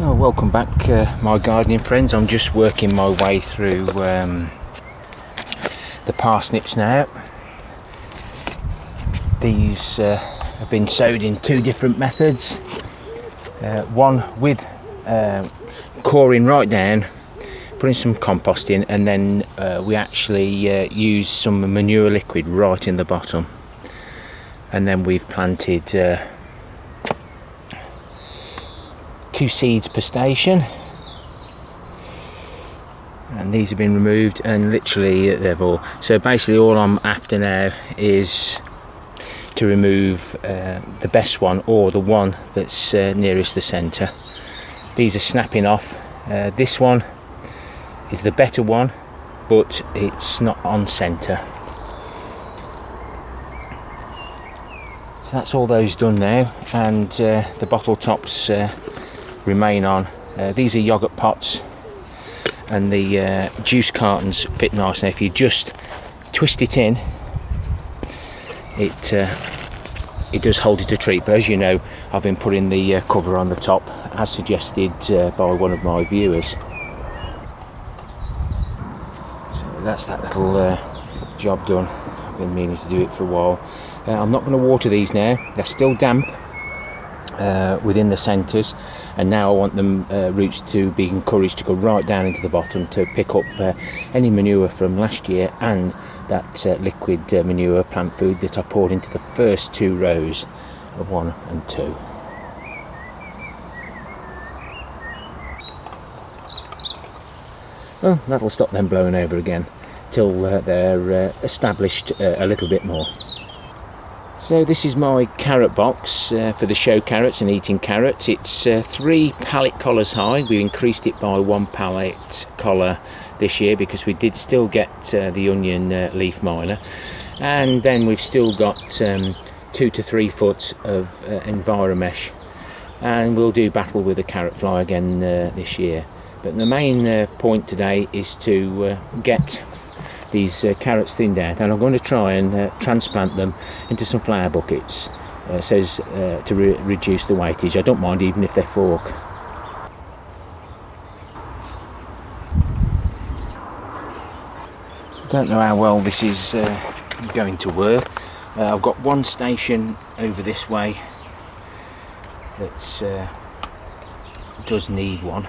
Oh, welcome back, my gardening friends. I'm just working my way through the parsnips now. These have been sowed in two different methods. One with coring right down, putting some compost in, and then we actually use some manure liquid right in the bottom, and then we've planted 2 seeds per station, and these have been removed, and literally they've all. So basically all I'm after now is to remove the best one, or the one that's nearest the centre. These are snapping off. This one is the better one, but it's not on centre. So that's all those done now, and the bottle tops remain on. These are yoghurt pots, and the juice cartons fit nice. Now if you just twist it in, it does hold it a treat, but as you know, I've been putting the cover on the top as suggested by one of my viewers. So that's that little job done. I've been meaning to do it for a while. I'm not going to water these now, they're still damp within the centres, and now I want them roots to be encouraged to go right down into the bottom to pick up any manure from last year, and that liquid manure plant food that I poured into the first 2 rows of 1 and 2. Well, that'll stop them blowing over again till they're established a little bit more. So this is my carrot box for the show carrots and eating carrots. It's 3 pallet collars high. We increased it by 1 pallet collar this year because we did still get the onion leaf miner, and then we've still got 2 to 3 foot of enviromesh, and we'll do battle with the carrot fly again this year. But the main point today is to get these carrots thinned out, and I'm going to try and transplant them into some flower buckets so as to reduce the weightage. I don't mind even if they fork. Don't know how well this is going to work. I've got one station over this way that does need one.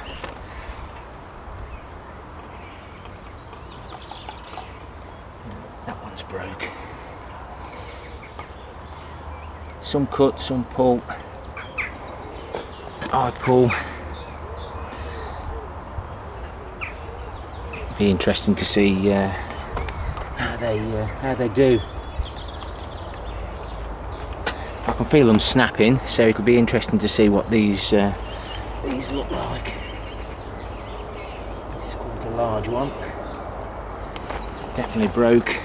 That one's broke. Some cut, some pull. I pull. Be interesting to see how they do. I can feel them snapping, so it'll be interesting to see what these look like. This is quite a large one. Definitely broke.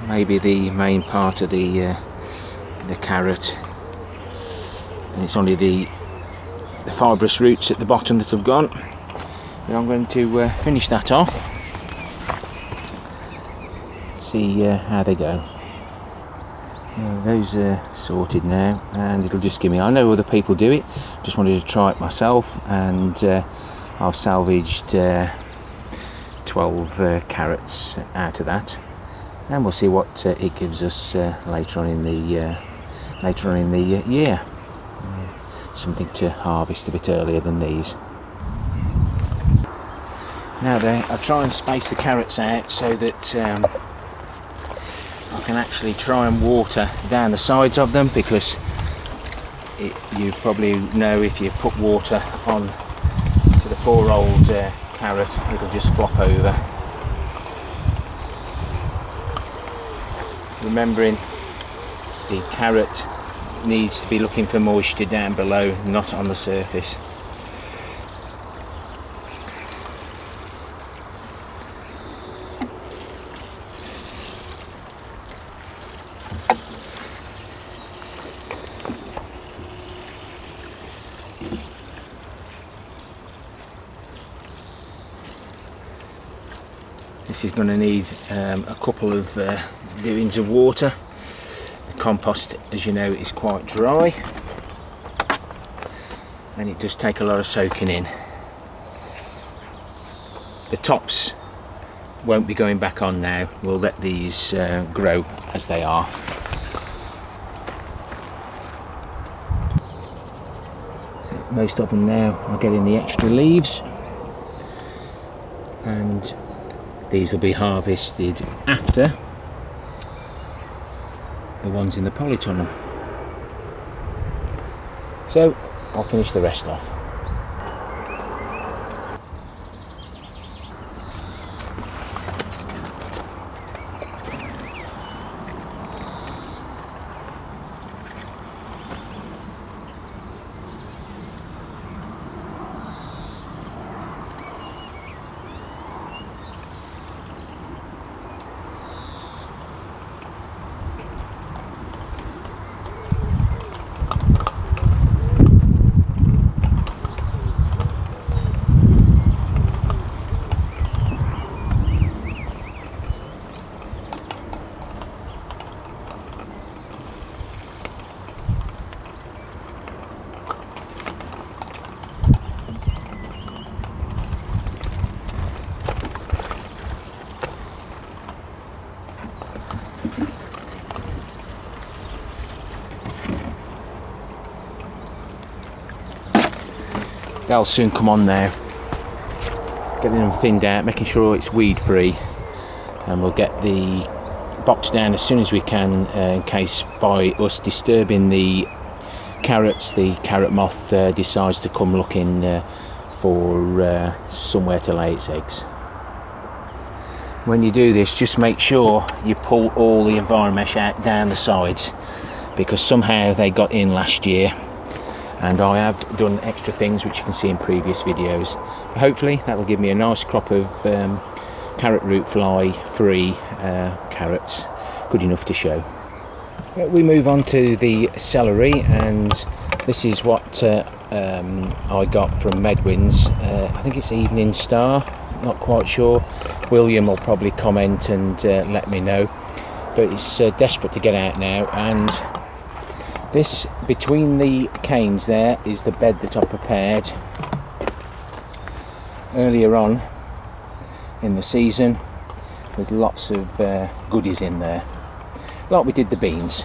Maybe the main part of the carrot, and it's only the fibrous roots at the bottom that have gone. But I'm going to finish that off, see how they go. So those are sorted now, and it'll just give me, I know other people do it, just wanted to try it myself, and I've salvaged 12 carrots out of that, and we'll see what it gives us later on in the year. Something to harvest a bit earlier than these. Now I'll try and space the carrots out so that I can actually try and water down the sides of them, because you probably know if you put water on to the poor old carrot, it'll just flop over. Remembering the carrot needs to be looking for moisture down below, not on the surface. This is going to need a couple of doings of water. The compost, as you know, is quite dry, and it does take a lot of soaking in. The tops won't be going back on now. We'll let these grow as they are. So most of them now are getting the extra leaves, and these will be harvested after the ones in the polytunnel. So I'll finish the rest off. They'll soon come on now. Getting them thinned out, making sure it's weed free, and we'll get the box down as soon as we can in case by us disturbing the carrots, the carrot moth decides to come looking for somewhere to lay its eggs. When you do this, just make sure you pull all the environmesh out down the sides, because somehow they got in last year, and I have done extra things which you can see in previous videos. Hopefully that will give me a nice crop of carrot root fly free carrots, good enough to show. We move on to the celery, and this is what I got from Medwin's. I think it's Evening Star, not quite sure. William will probably comment and let me know, but it's desperate to get out now. And this, between the canes there, is the bed that I prepared earlier on in the season, with lots of goodies in there, like we did the beans.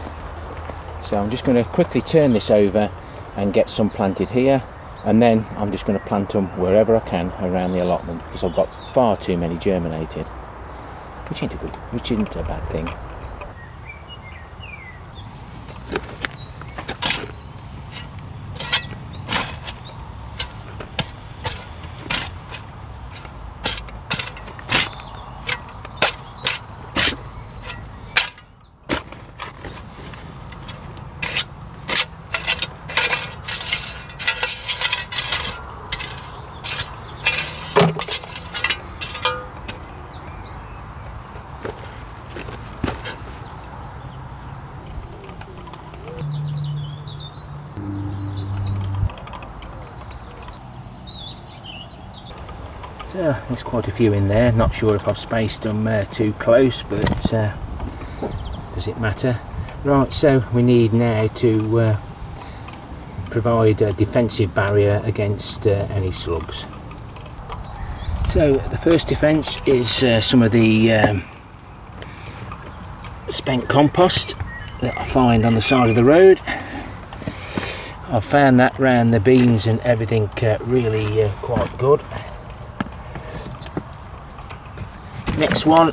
So I'm just going to quickly turn this over and get some planted here, and then I'm just going to plant them wherever I can around the allotment, because I've got far too many germinated, which isn't a bad thing. So there's quite a few in there. Not sure if I've spaced them too close, but does it matter? Right, so we need now to provide a defensive barrier against any slugs. So the first defence is some of the spent compost that I find on the side of the road. I've found that round the beans and everything really quite good. Next one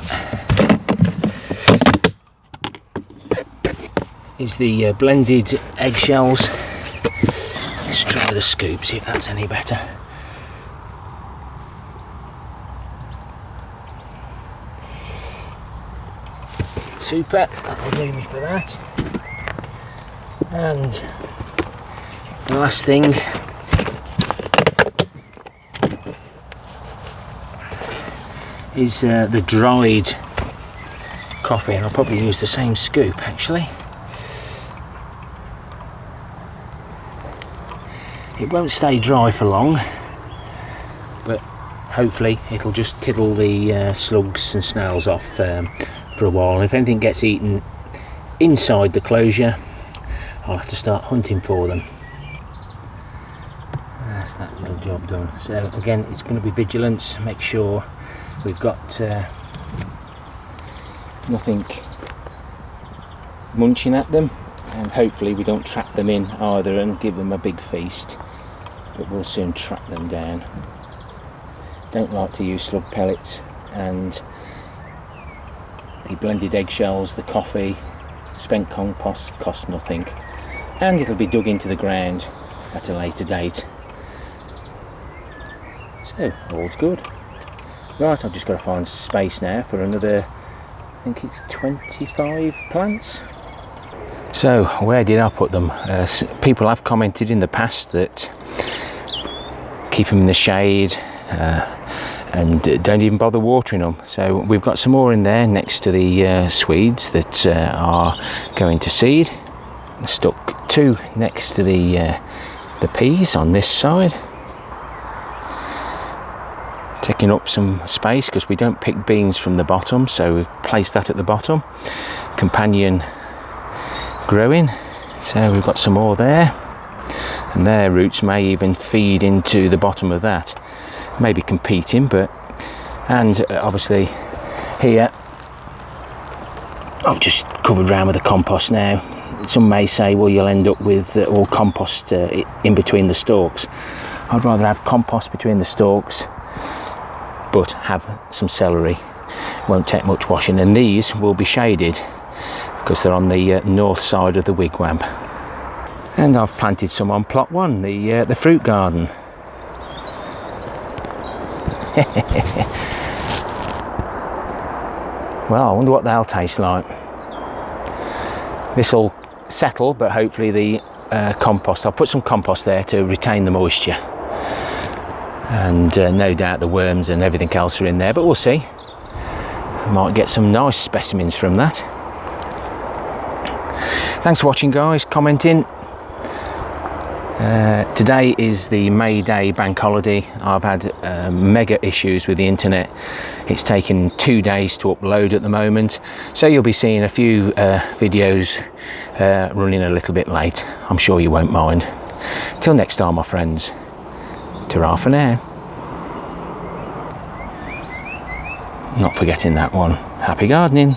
is the blended eggshells. Let's try the scoop, see if that's any better. Super, that'll do me for that. And the last thing is the dried coffee, and I'll probably use the same scoop actually. It won't stay dry for long, but hopefully it'll just tiddle the slugs and snails off for a while. If anything gets eaten inside the closure, I'll have to start hunting for them. That's that little job done. So again, it's going to be vigilance, make sure we've got nothing munching at them, and hopefully we don't trap them in either and give them a big feast, but we'll soon track them down. Don't like to use slug pellets, and the blended eggshells, the coffee, spent compost cost nothing, and it'll be dug into the ground at a later date. So all's good. Right, I've just got to find space now for another, I think it's 25 plants. So where did I put them? People have commented in the past that keep them in the shade and don't even bother watering them. So we've got some more in there next to the Swedes that are going to seed. I stuck 2 next to the peas on this side, taking up some space because we don't pick beans from the bottom, so we place that at the bottom. Companion growing, so we've got some more there, and their roots may even feed into the bottom of that, maybe competing. But and obviously here I've just covered around with the compost now. Some may say, well, you'll end up with all compost in between the stalks. I'd rather have compost between the stalks but have some celery. Won't take much washing, and these will be shaded because they're on the north side of the wigwam. And I've planted some on plot 1, the fruit garden. Well, I wonder what they'll taste like. This will settle, but hopefully the compost, I'll put some compost there to retain the moisture, and no doubt the worms and everything else are in there, but we'll see. I might get some nice specimens from that. Thanks for watching, guys, commenting. Today is the May Day bank holiday. I've had mega issues with the internet. It's taken 2 days to upload at the moment, so you'll be seeing a few videos running a little bit late. I'm sure you won't mind. Till next time, my friends, ta-ra for now. Not forgetting that one. Happy gardening.